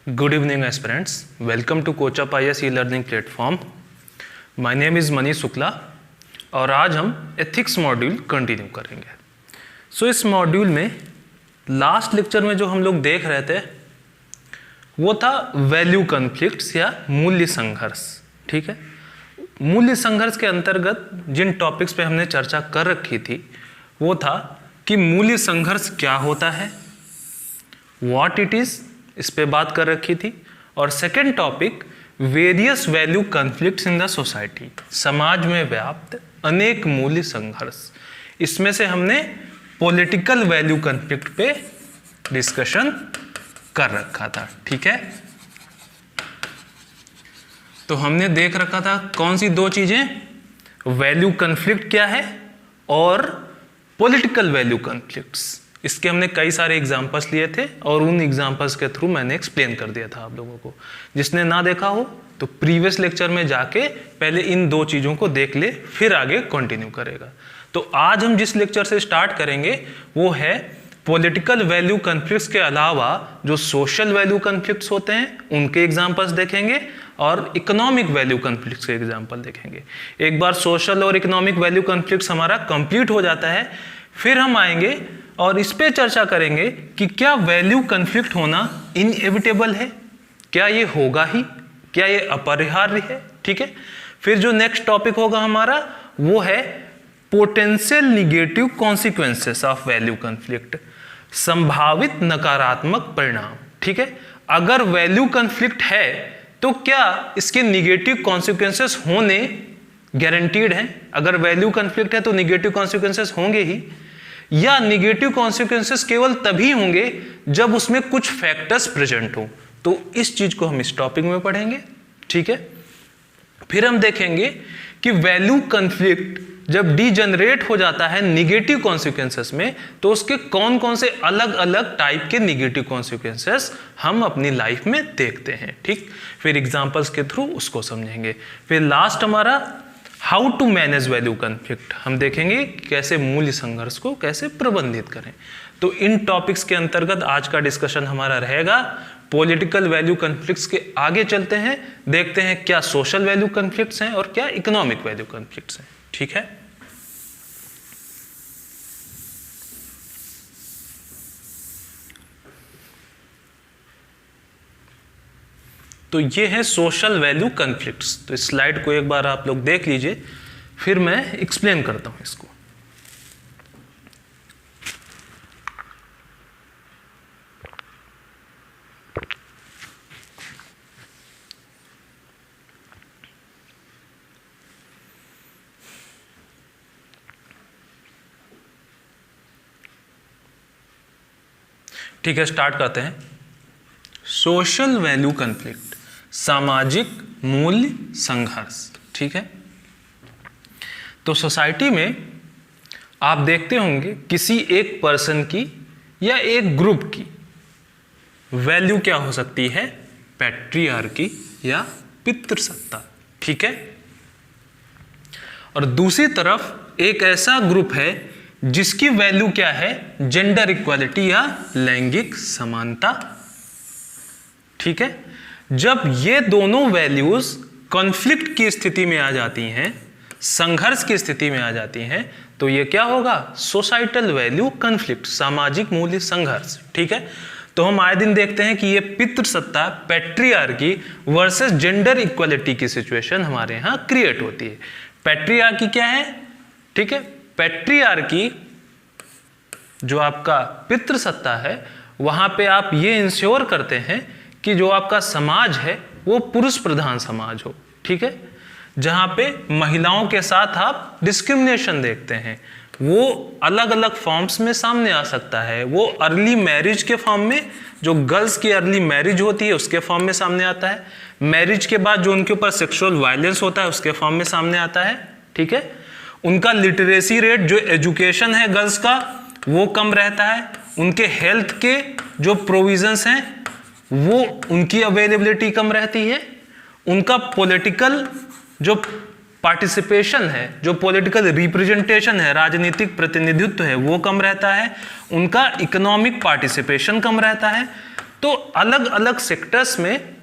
Good evening aspirants, welcome to Coachup IAS e-learning platform. My name is Manish Shukla और आज हम ethics module continue करेंगे. इस मॉड्यूल में लास्ट लेक्चर में जो हम लोग देख रहे थे वो था वैल्यू कॉन्फ्लिक्ट्स या मूल्य संघर्ष. ठीक है, मूल्य संघर्ष के अंतर्गत जिन टॉपिक्स पे हमने चर्चा कर रखी थी वो था कि मूल्य संघर्ष क्या होता है, व्हाट इट इज, इस पे बात कर रखी थी. और second topic various value conflicts in the society, समाज में व्याप्त अनेक मूल्य संघर्ष. इसमें से हमने पॉलिटिकल वैल्यू कॉन्फ्लिक्ट पे डिस्कशन कर रखा था. ठीक है, तो हमने देख रखा था कौन सी दो चीजें, वैल्यू कॉन्फ्लिक्ट क्या है और पॉलिटिकल वैल्यू कॉन्फ्लिक्ट्स. इसके हमने कई सारे एग्जाम्पल्स लिए थे और उन एग्जाम्पल्स के थ्रू मैंने एक्सप्लेन कर दिया था आप लोगों को. जिसने ना देखा हो तो प्रीवियस लेक्चर में जाके पहले इन दो चीज़ों को देख ले, फिर आगे कंटिन्यू करेगा. तो आज हम जिस लेक्चर से स्टार्ट करेंगे वो है पॉलिटिकल वैल्यू कॉन्फ्लिक्ट्स के अलावा जो सोशल वैल्यू कॉन्फ्लिक्ट्स होते हैं उनके एग्जाम्पल्स देखेंगे और इकोनॉमिक वैल्यू कॉन्फ्लिक्ट्स के एग्जाम्पल देखेंगे. एक बार सोशल और इकोनॉमिक वैल्यू कॉन्फ्लिक्ट्स हमारा कंप्लीट हो जाता है फिर हम आएंगे और इस पे चर्चा करेंगे कि क्या वैल्यू कॉन्फ्लिक्ट होना इनएविटेबल है, क्या ये होगा ही, क्या ये अपरिहार्य है. ठीक है, फिर जो नेक्स्ट टॉपिक होगा हमारा वो है potential negative consequences of value conflict, संभावित नकारात्मक परिणाम. ठीक है, अगर वैल्यू कॉन्फ्लिक्ट है तो क्या इसके निगेटिव कॉन्सिक्वेंसेस होने गारंटीड हैं. अगर वैल्यू कॉन्फ्लिक्ट है तो निगेटिव कॉन्सिक्वेंसेस होंगे ही, या निगेटिव कॉन्सिक्वेंसेस केवल तभी होंगे जब उसमें कुछ फैक्टर्स प्रेजेंट हो. तो इस चीज को हम इस टॉपिक में पढ़ेंगे. ठीक है, फिर हम देखेंगे कि वैल्यू कॉन्फ्लिक्ट जब डीजनरेट हो जाता है निगेटिव कॉन्सिक्वेंसेस में तो उसके कौन कौन से अलग अलग टाइप के निगेटिव कॉन्सिक्वेंसेस हम अपनी लाइफ में देखते हैं. ठीक, फिर एग्जांपल्स के थ्रू उसको समझेंगे. फिर लास्ट हमारा how to manage value conflict, हम देखेंगे कैसे मूल्य संघर्ष को कैसे प्रबंधित करें. तो इन टॉपिक्स के अंतर्गत आज का डिस्कशन हमारा रहेगा. पॉलिटिकल वैल्यू कॉन्फ्लिक्ट्स के आगे चलते हैं, देखते हैं क्या सोशल वैल्यू कॉन्फ्लिक्ट्स हैं और क्या इकोनॉमिक वैल्यू कॉन्फ्लिक्ट्स हैं. ठीक है, तो ये है सोशल वैल्यू कॉन्फ्लिक्ट्स. तो इस स्लाइड को एक बार आप लोग देख लीजिए, फिर मैं एक्सप्लेन करता हूं इसको. ठीक है, स्टार्ट करते हैं. सोशल वैल्यू कॉन्फ्लिक्ट, सामाजिक मूल्य संघर्ष. ठीक है, तो सोसाइटी में आप देखते होंगे किसी एक पर्सन की या एक ग्रुप की वैल्यू क्या हो सकती है, पैट्रियार्की या पितृसत्ता. ठीक है, और दूसरी तरफ एक ऐसा ग्रुप है जिसकी वैल्यू क्या है, जेंडर इक्वालिटी या लैंगिक समानता. ठीक है, जब ये दोनों वैल्यूज कॉन्फ्लिक्ट की स्थिति में आ जाती हैं, संघर्ष की स्थिति में आ जाती हैं, तो ये क्या होगा, सोसाइटल वैल्यू कॉन्फ्लिक्ट, सामाजिक मूल्य संघर्ष. ठीक है, तो हम आए दिन देखते हैं कि ये पितृसत्ता, पैट्रियार्की वर्सेस जेंडर इक्वालिटी की सिचुएशन हमारे यहाँ क्रिएट होती है. पैट्रियार्की क्या है, ठीक है, पैट्रियार्की जो आपका पितृसत्ता है वहां पे आप ये इंश्योर करते हैं कि जो आपका समाज है वो पुरुष प्रधान समाज हो. ठीक है, जहां पे महिलाओं के साथ आप डिस्क्रिमिनेशन देखते हैं वो अलग अलग फॉर्म्स में सामने आ सकता है. वो अर्ली मैरिज के फॉर्म में, जो गर्ल्स की अर्ली मैरिज होती है उसके फॉर्म में सामने आता है. मैरिज के बाद जो उनके ऊपर सेक्सुअल वायलेंस होता है उसके फॉर्म में सामने आता है. ठीक है, उनका लिटरेसी रेट, जो एजुकेशन है गर्ल्स का वो कम रहता है. उनके हेल्थ के जो प्रोविजंस हैं वो उनकी अवेलेबिलिटी कम रहती है. उनका पॉलिटिकल जो पार्टिसिपेशन है, जो पॉलिटिकल रिप्रेजेंटेशन है, राजनीतिक प्रतिनिधित्व है वो कम रहता है. उनका इकोनॉमिक पार्टिसिपेशन कम रहता है. तो अलग अलग सेक्टर्स में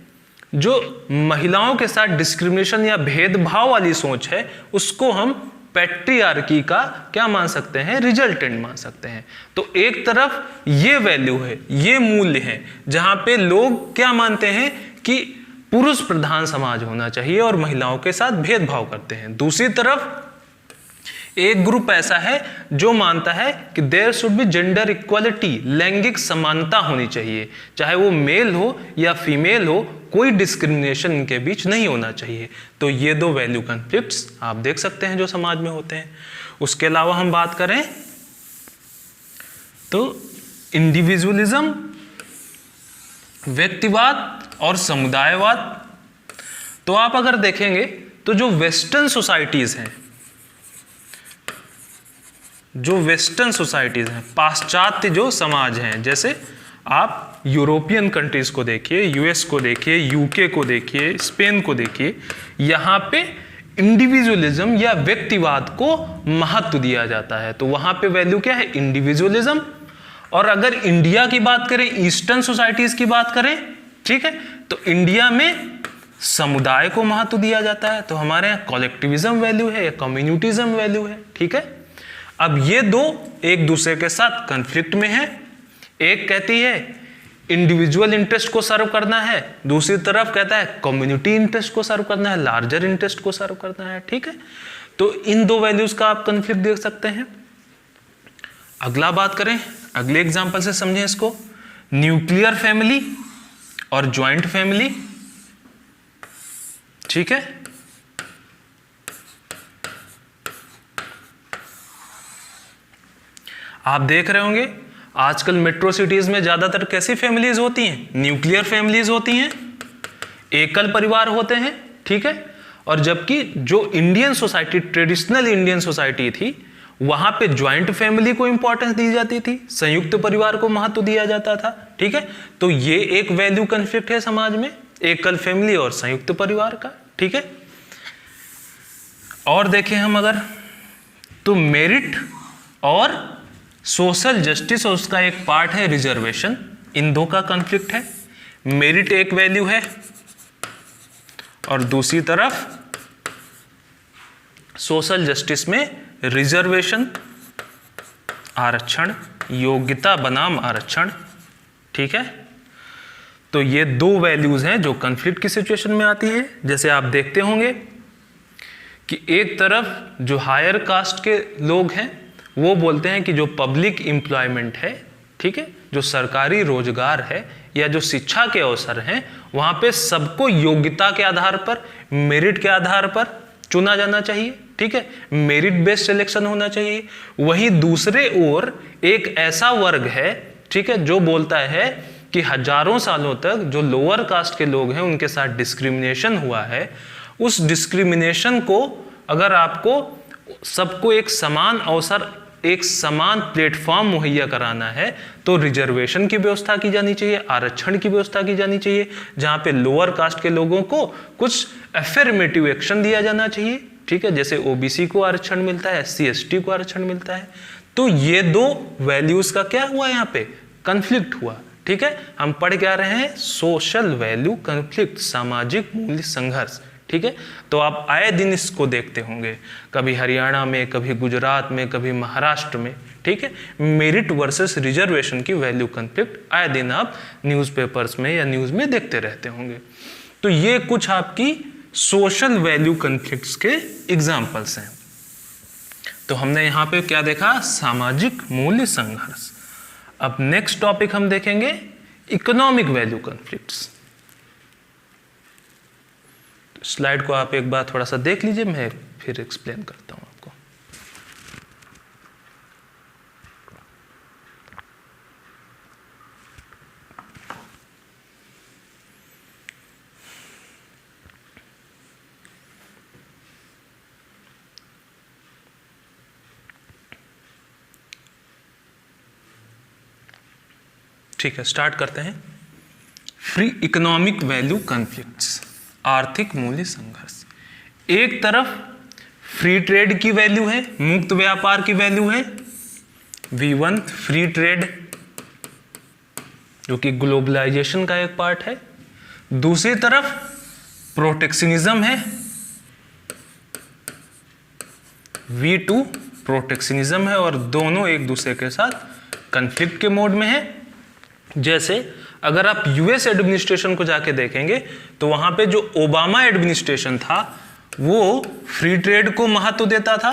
जो महिलाओं के साथ डिस्क्रिमिनेशन या भेदभाव वाली सोच है उसको हम पैट्रियार्की का क्या मान सकते हैं, रिजल्टेंट मान सकते हैं। तो एक तरफ ये वैल्यू है, ये मूल्य है जहां पे लोग क्या मानते हैं कि पुरुष प्रधान समाज होना चाहिए और महिलाओं के साथ भेदभाव करते हैं। दूसरी तरफ एक ग्रुप ऐसा है जो मानता है कि there should be gender equality, लैंगिक समानता होनी चाहिए, चाहे वो मेल हो या फीमेल हो, कोई डिस्क्रिमिनेशन इनके बीच नहीं होना चाहिए। तो ये दो वैल्यू कॉन्फ्लिक्ट्स आप देख सकते हैं जो समाज में होते हैं। उसके अलावा हम बात करें तो इंडिविजुअलिज्म, व्यक्तिवाद और समुदायवाद। तो आप अगर देखेंगे तो जो वेस्टर्न सोसाइटीज हैं, जो वेस्टर्न सोसाइटीज हैं, पाश्चात्य जो समाज हैं, जैसे आप यूरोपियन कंट्रीज को देखिए, यूएस को देखिए, यूके को देखिए, स्पेन को देखिए, यहाँ पे इंडिविजुअलिज्म या व्यक्तिवाद को महत्व दिया जाता है। तो वहाँ पे वैल्यू क्या है, इंडिविजुअलिज्म। और अगर इंडिया की बात करें, ईस्टर्न सोसाइटीज की बात करें, ठीक है, तो इंडिया में समुदाय को महत्व दिया जाता है। तो हमारे यहाँ कलेक्टिविज्म वैल्यू है या कम्युनिटिज्म वैल्यू है, ठीक है। अब ये दो एक दूसरे के साथ कॉन्फ्लिक्ट में है। एक कहती है इंडिविजुअल इंटरेस्ट को सर्व करना है, दूसरी तरफ कहता है कम्युनिटी इंटरेस्ट को सर्व करना है, लार्जर इंटरेस्ट को सर्व करना है, ठीक है। तो इन दो वैल्यूज का आप कॉन्फ्लिक्ट देख सकते हैं। अगला बात करें, अगले एग्जांपल से समझें इसको, न्यूक्लियर फैमिली और ज्वाइंट फैमिली, ठीक है। आप देख रहे होंगे आजकल मेट्रो सिटीज में ज्यादातर कैसी फैमिलीज होती हैं, न्यूक्लियर फैमिलीज होती हैं, एकल परिवार होते हैं, ठीक है। और जबकि जो Indian society, traditional Indian society थी, वहां पे ज्वाइंट फैमिली को इंपॉर्टेंस दी जाती थी, संयुक्त परिवार को महत्व दिया जाता था, ठीक है। तो ये एक वैल्यू कॉन्फ्लिक्ट है समाज में, एकल फैमिली और संयुक्त परिवार का, ठीक है। और देखें हम अगर तो मेरिट और सोशल जस्टिस और उसका एक पार्ट है रिजर्वेशन, इन दो का कॉन्फ्लिक्ट है। मेरिट एक वैल्यू है और दूसरी तरफ सोशल जस्टिस में रिजर्वेशन, आरक्षण, योग्यता बनाम आरक्षण, ठीक है। तो ये दो वैल्यूज हैं जो कॉन्फ्लिक्ट की सिचुएशन में आती है। जैसे आप देखते होंगे कि एक तरफ जो हायर कास्ट के लोग हैं वो बोलते हैं कि जो पब्लिक एम्प्लॉयमेंट है, ठीक है, जो सरकारी रोजगार है या जो शिक्षा के अवसर हैं, वहां पे सबको योग्यता के आधार पर, मेरिट के आधार पर चुना जाना चाहिए, ठीक है, मेरिट बेस्ड सिलेक्शन होना चाहिए। वहीं दूसरे ओर एक ऐसा वर्ग है, ठीक है, जो बोलता है कि हजारों सालों तक जो लोअर कास्ट के लोग हैं उनके साथ डिस्क्रिमिनेशन हुआ है, उस डिस्क्रिमिनेशन को अगर आपको सबको एक समान अवसर, एक समान प्लेटफॉर्म मुहैया कराना है तो रिजर्वेशन की व्यवस्था की जानी चाहिए, आरक्षण की व्यवस्था की जानी चाहिए, जहां पे लोअर कास्ट के लोगों को कुछ अफर्मेटिव एक्शन दिया जाना चाहिए, ठीक है, जैसे ओबीसी को आरक्षण मिलता है, एससी एसटी को आरक्षण मिलता है। तो ये दो वैल्यूज का क्या हुआ, यहाँ पे कॉन्फ्लिक्ट हुआ, ठीक है। हम पढ़ क्या रहे हैं, सोशल वैल्यू कॉन्फ्लिक्ट, सामाजिक मूल्य संघर्ष, ठीक है। तो आप आए दिन इसको देखते होंगे, कभी हरियाणा में, कभी गुजरात में, कभी महाराष्ट्र में, ठीक है, मेरिट वर्सेस रिजर्वेशन की वैल्यू कॉन्फ्लिक्ट आए दिन आप न्यूज़पेपर्स में या न्यूज़ में देखते रहते होंगे। तो ये कुछ आपकी सोशल वैल्यू कॉन्फ्लिक्ट्स के एग्जाम्पल्स हैं। तो हमने यहाँ पे क्या देखा, सामाजिक मूल्य संघर्ष। अब नेक्स्ट टॉपिक हम देखेंगे इकोनॉमिक वैल्यू कॉन्फ्लिक्ट्स। स्लाइड को आप एक बार थोड़ा सा देख लीजिए, मैं फिर एक्सप्लेन करता हूं आपको। ठीक है, स्टार्ट करते हैं। फ्री इकोनॉमिक वैल्यू कॉन्फ्लिक्ट्स, आर्थिक मूल्य संघर्ष। एक तरफ फ्री ट्रेड की वैल्यू है, मुक्त व्यापार की वैल्यू है, V1 फ्री ट्रेड, जो कि ग्लोबलाइजेशन का एक पार्ट है। दूसरी तरफ प्रोटेक्शनिज्म है, V2 प्रोटेक्शनिज्म है, और दोनों एक दूसरे के साथ कन्फ्लिक्ट के मोड में है। जैसे अगर आप यूएस एडमिनिस्ट्रेशन को जाके देखेंगे तो वहां पे जो ओबामा एडमिनिस्ट्रेशन था वो फ्री ट्रेड को महत्व देता था,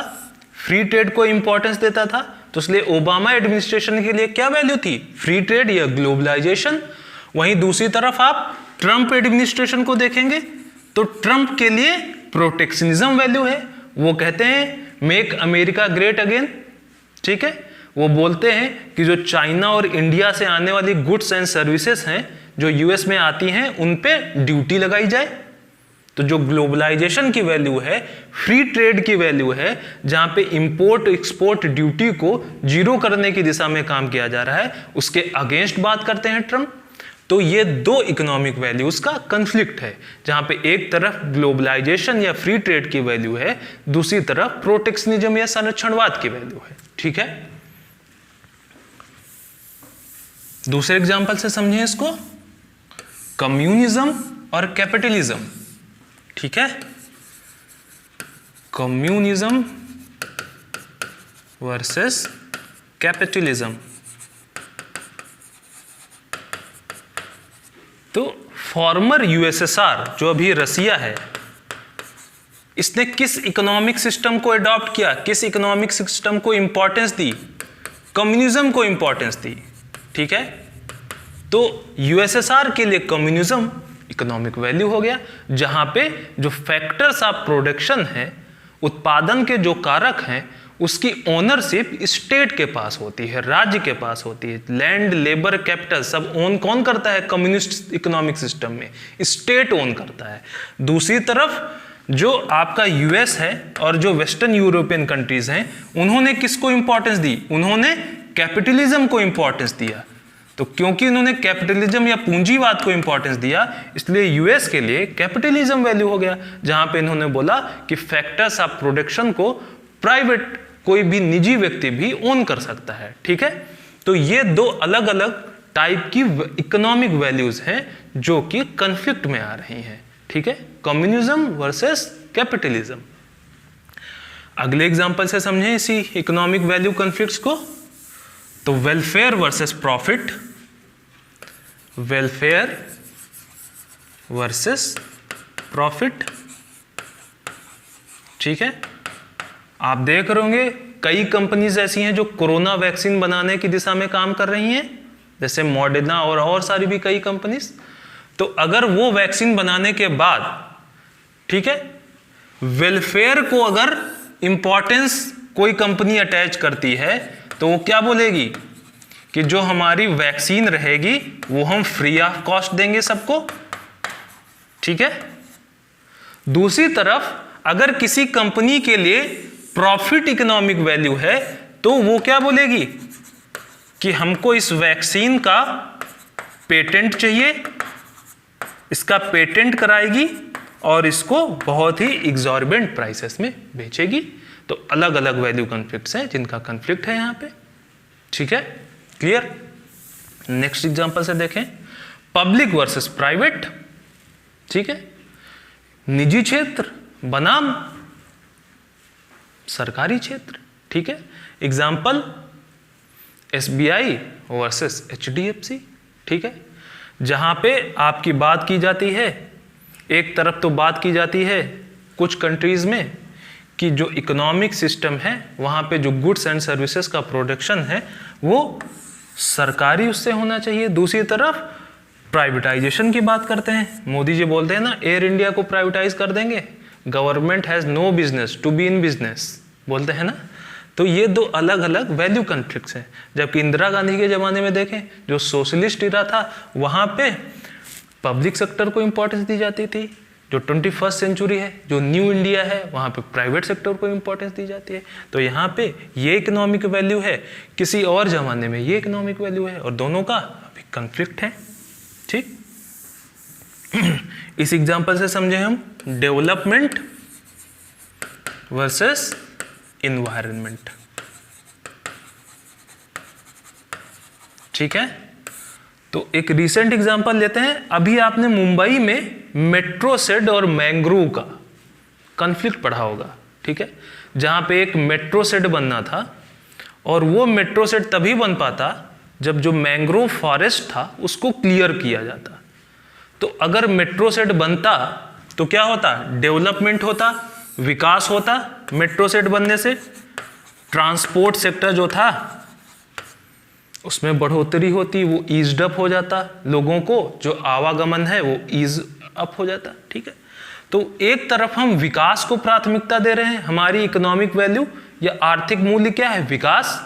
फ्री ट्रेड को इंपॉर्टेंस देता था, तो इसलिए ओबामा एडमिनिस्ट्रेशन के लिए क्या वैल्यू थी, फ्री ट्रेड या ग्लोबलाइजेशन। वहीं दूसरी तरफ आप ट्रंप एडमिनिस्ट्रेशन को देखेंगे तो ट्रंप के लिए प्रोटेक्शनिज्म वैल्यू है। वो कहते हैं मेक अमेरिका ग्रेट अगेन, ठीक है। वो बोलते हैं कि जो चाइना और इंडिया से आने वाली गुड्स एंड सर्विसेज हैं जो यूएस में आती हैं उन पे ड्यूटी लगाई जाए। तो जो ग्लोबलाइजेशन की वैल्यू है, फ्री ट्रेड की वैल्यू है, जहां पे इंपोर्ट एक्सपोर्ट ड्यूटी को जीरो करने की दिशा में काम किया जा रहा है, उसके अगेंस्ट बात करते हैं ट्रंप। तो ये दो इकोनॉमिक वैल्यूज का कंफ्लिक्ट है, जहां पे एक तरफ ग्लोबलाइजेशन या फ्री ट्रेड की वैल्यू है, दूसरी तरफ प्रोटेक्शनिज्म या संरक्षणवाद की वैल्यू है, ठीक है। दूसरे एग्जांपल से समझें इसको, कम्युनिज्म और कैपिटलिज्म, ठीक है। Communism versus capitalism. तो फॉर्मर यूएसएसआर जो अभी रसिया है, इसने किस इकोनॉमिक सिस्टम को अडॉप्ट किया, किस इकोनॉमिक सिस्टम को इंपॉर्टेंस दी, कम्युनिज्म को इंपॉर्टेंस दी, ठीक है। तो यूएसएसआर के लिए कम्युनिज्म इकोनॉमिक वैल्यू हो गया, जहां पे जो फैक्टर्स ऑफ प्रोडक्शन है, उत्पादन के जो कारक हैं, उसकी ओनरशिप स्टेट के पास होती है, राज्य के पास होती है। लैंड, लेबर, कैपिटल सब ओन कौन करता है कम्युनिस्ट इकोनॉमिक सिस्टम में, स्टेट ओन करता है। दूसरी तरफ जो आपका यूएस है और जो वेस्टर्न यूरोपियन कंट्रीज हैं, उन्होंने किसको इंपॉर्टेंस दी, उन्होंने कैपिटलिज्म को इंपॉर्टेंस दिया। तो क्योंकि उन्होंने कैपिटलिज्म या पूंजीवाद को इंपॉर्टेंस दिया, इसलिए यूएस के लिए कैपिटलिज्म वैल्यू हो गया, जहां पे इन्होंने बोला कि फैक्टर्स ऑफ प्रोडक्शन को प्राइवेट कोई भी निजी व्यक्ति भी ओन कर सकता है, ठीक है। तो ये दो अलग अलग टाइप की इकोनॉमिक वैल्यूज हैं जो कि कॉन्फ्लिक्ट में आ रही हैं, ठीक है। Communism versus capitalism. अगले एग्जांपल से समझें इसी इकोनॉमिक वैल्यू कॉन्फ्लिक्ट्स को। तो welfare versus profit, welfare versus profit, ठीक है। आप देख रहे होंगे कई कंपनीज ऐसी हैं जो कोरोना वैक्सीन बनाने की दिशा में काम कर रही हैं, जैसे मॉडर्ना और सारी भी कई कंपनीज। तो अगर वो वैक्सीन बनाने के बाद, ठीक है, वेलफेयर को अगर इंपॉर्टेंस कोई कंपनी अटैच करती है तो वो क्या बोलेगी कि जो हमारी वैक्सीन रहेगी वो हम फ्री ऑफ कॉस्ट देंगे सबको, ठीक है। दूसरी तरफ अगर किसी कंपनी के लिए प्रॉफिट इकोनॉमिक वैल्यू है तो वो क्या बोलेगी कि हमको इस वैक्सीन का पेटेंट चाहिए, इसका पेटेंट कराएगी और इसको बहुत ही एग्जॉर्बिएंट प्राइसेस में बेचेगी। तो अलग अलग वैल्यू कॉन्फ्लिक्ट्स हैं जिनका कॉन्फ्लिक्ट है यहां पे, ठीक है, क्लियर। नेक्स्ट एग्जांपल से देखें, पब्लिक वर्सेस प्राइवेट, ठीक है। निजी क्षेत्र बनाम सरकारी क्षेत्र, ठीक है। एग्जाम्पल एसबीआई वर्सेस एचडीएफसी, ठीक है। जहां पे आपकी बात की जाती है, एक तरफ तो बात की जाती है कुछ कंट्रीज में कि जो इकोनॉमिक सिस्टम है वहां पे जो गुड्स एंड सर्विसेज का प्रोडक्शन है वो सरकारी उससे होना चाहिए। दूसरी तरफ प्राइवेटाइजेशन की बात करते हैं, मोदी जी बोलते हैं ना एयर इंडिया को प्राइवेटाइज कर देंगे, government has no business to be in business, बोलते हैं ना। तो ये दो अलग अलग वैल्यू कॉन्फ्लिक्ट्स हैं। जबकि इंदिरा गांधी के ज़माने में देखें, जो सोशलिस्ट इरा था, वहाँ पे पब्लिक सेक्टर को इंपॉर्टेंस दी जाती थी। जो 21st सेंचुरी है, जो न्यू इंडिया है, वहाँ पे प्राइवेट सेक्टर को इंपॉर्टेंस दी जाती है। तो यहाँ पे ये इकोनॉमिक वैल्यू है, किसी और ज़माने में ये इकोनॉमिक वैल्यू है, और दोनों का अभी कॉन्फ्लिक्ट है, ठीक। इस एग्जाम्पल से समझे हम डेवलपमेंट वर्सेस इन्वायरमेंट, ठीक है। तो एक रिसेंट एग्जांपल लेते हैं। अभी आपने मुंबई में मेट्रो सेड और मैंग्रोव का कॉन्फ्लिक्ट पढ़ा होगा, ठीक है, जहां पे एक मेट्रो सेड बनना था और वो मेट्रो सेड तभी बन पाता जब जो मैंग्रोव फॉरेस्ट था उसको क्लियर किया जाता। तो अगर मेट्रो सेड बनता तो क्या होता, डेवलपमेंट होता, विकास होता। मेट्रो सेड बनने से ट्रांसपोर्ट सेक्टर जो था उसमें बढ़ोतरी होती, वो ईज्ड अप हो जाता, लोगों को जो आवागमन है वो ईज अप हो जाता, ठीक है। तो एक तरफ हम विकास को प्राथमिकता दे रहे हैं, हमारी इकोनॉमिक वैल्यू या आर्थिक मूल्य क्या है, विकास।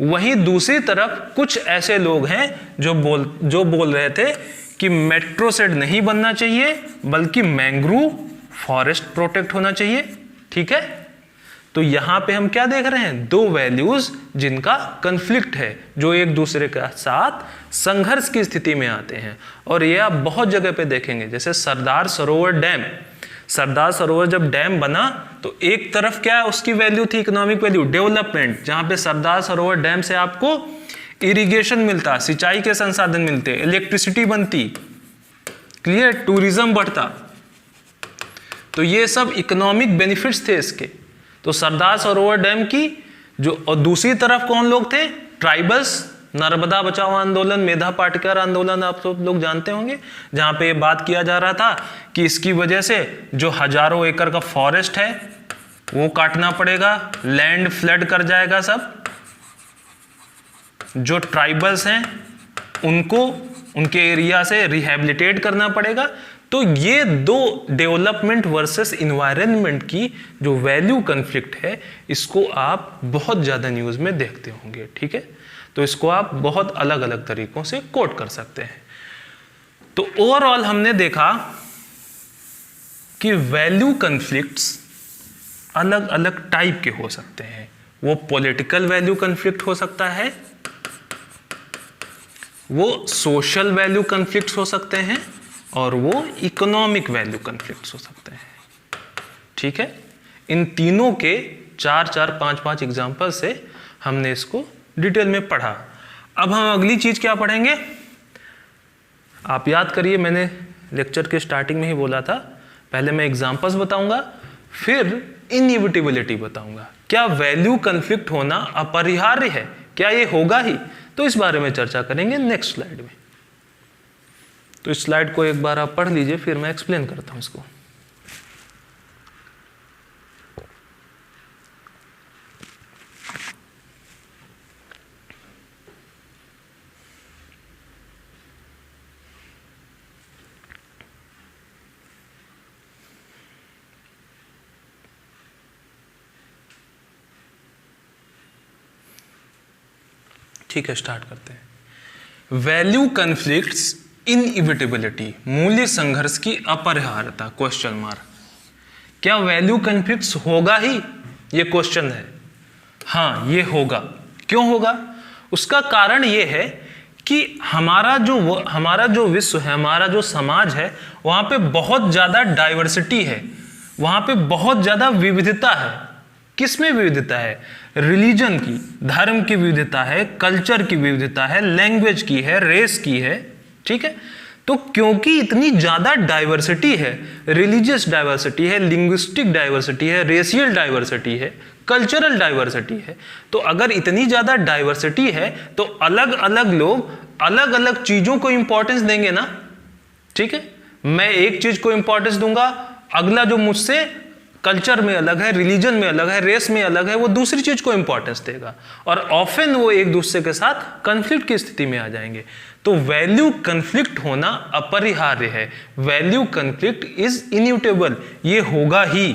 वहीं दूसरी तरफ कुछ ऐसे लोग हैं जो बोल रहे थे कि मेट्रो सेड नहीं बनना चाहिए बल्कि मैंग्रोव फॉरेस्ट प्रोटेक्ट होना चाहिए, ठीक है। तो यहां पे हम क्या देख रहे हैं, दो वैल्यूज जिनका कन्फ्लिक्ट है, जो एक दूसरे के साथ संघर्ष की स्थिति में आते हैं। और ये आप बहुत जगह पे देखेंगे, जैसे सरदार सरोवर डैम। सरदार सरोवर जब डैम बना तो एक तरफ क्या उसकी वैल्यू थी, इकोनॉमिक वैल्यू, डेवलपमेंट, जहां पे सरदार सरोवर डैम से आपको इरिगेशन मिलता, सिंचाई के संसाधन मिलते, इलेक्ट्रिसिटी बनती, क्लियर, टूरिज्म बढ़ता। तो ये सब इकोनॉमिक बेनिफिट्स थे इसके। तो सरदार सरोवर डैम की जो, और दूसरी तरफ कौन लोग थे, ट्राइबल्स, नर्मदा बचाओ आंदोलन, मेधा पाटकर आंदोलन आप सब लोग जानते होंगे, जहां पे ये बात किया जा रहा था कि इसकी वजह से जो हजारों एकड़ का फॉरेस्ट है वो काटना पड़ेगा, लैंड फ्लड कर जाएगा सब, जो ट्राइबल्स हैं उनको उनके एरिया से रिहेबिलिटेट करना पड़ेगा। तो ये दो डेवलपमेंट वर्सेस इन्वायरमेंट की जो वैल्यू कन्फ्लिक्ट है, इसको आप बहुत ज़्यादा न्यूज़ में देखते होंगे, ठीक है। तो इसको आप बहुत अलग अलग तरीकों से कोट कर सकते हैं। तो ओवरऑल हमने देखा कि वैल्यू कन्फ्लिक्ट्स अलग अलग टाइप के हो सकते हैं। वो पॉलिटिकल वैल्यू कन्फ्लिक्ट हो सकता है, वो सोशल वैल्यू कन्फ्लिक्ट्स हो सकते हैं, और वो इकोनॉमिक वैल्यू कन्फ्लिक्ट्स हो सकते हैं, ठीक है। इन तीनों के 4-4, 5-5 एग्जाम्पल से हमने इसको डिटेल में पढ़ा। अब हम अगली चीज क्या पढ़ेंगे, आप याद करिए, मैंने लेक्चर के स्टार्टिंग में ही बोला था, पहले मैं एग्जाम्पल्स बताऊंगा, फिर इनइविटेबिलिटी बताऊंगा। क्या वैल्यू कन्फ्लिक्ट होना अपरिहार्य है, क्या ये होगा ही, तो इस बारे में चर्चा करेंगे नेक्स्ट स्लाइड में। तो इस स्लाइड को एक बार आप पढ़ लीजिए, फिर मैं एक्सप्लेन करता हूं इसको। ठीक है, स्टार्ट करते हैं। वैल्यू कन्फ्लिक्ट्स इनइविटेबिलिटी, मूल्य संघर्ष की अपरिहार्यता, क्वेश्चन मार्क। क्या वैल्यू कन्फ्लिक्ट्स होगा ही, ये क्वेश्चन है। हाँ, ये होगा। क्यों होगा, उसका कारण ये है कि हमारा जो विश्व है, हमारा जो समाज है, वहां पे बहुत ज्यादा डाइवर्सिटी है, वहां पे बहुत ज्यादा विविधता है। किसमें विविधता है, रिलीजन की, धर्म की विविधता है, कल्चर की विविधता है, लैंग्वेज की है, रेस की है, ठीक है। तो क्योंकि इतनी ज्यादा डाइवर्सिटी है, रिलीजियस डाइवर्सिटी है, लिंग्विस्टिक डाइवर्सिटी है, रेशियल डाइवर्सिटी है, कल्चरल डाइवर्सिटी है, तो अगर इतनी ज्यादा डाइवर्सिटी है तो अलग अलग लोग अलग अलग चीजों को इंपॉर्टेंस देंगे ना, ठीक है। मैं एक चीज को इंपॉर्टेंस दूंगा, अगला जो मुझसे कल्चर में अलग है, रिलीजन में अलग है, रेस में अलग है, वो दूसरी चीज को इंपॉर्टेंस देगा, और ऑफन वो एक दूसरे के साथ कंफ्लिक्ट की स्थिति में आ जाएंगे। तो वैल्यू कंफ्लिक्ट होना अपरिहार्य है, वैल्यू कंफ्लिक्ट इज इन्यूटेबल, ये होगा ही।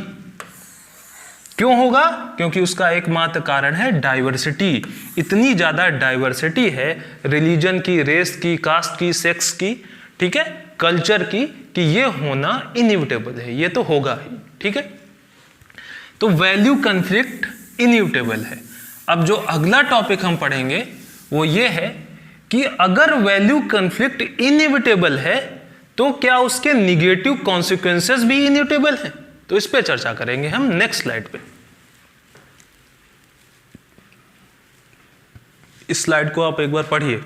क्यों होगा, क्योंकि उसका एकमात्र कारण है डाइवर्सिटी। इतनी ज्यादा डाइवर्सिटी है रिलीजन की, रेस की, कास्ट की, सेक्स की, ठीक है, कल्चर की, कि ये होना इन्यूटेबल है, ये तो होगा ही, ठीक है। तो वैल्यू कन्फ्लिक्ट इन्यूटेबल है। अब जो अगला टॉपिक हम पढ़ेंगे वो ये है कि अगर वैल्यू कन्फ्लिक्ट इनएविटेबल है तो क्या उसके निगेटिव कॉन्सिक्वेंसेस भी इनएविटेबल हैं, तो इस पे चर्चा करेंगे हम नेक्स्ट स्लाइड पे। इस स्लाइड को आप एक बार पढ़िए।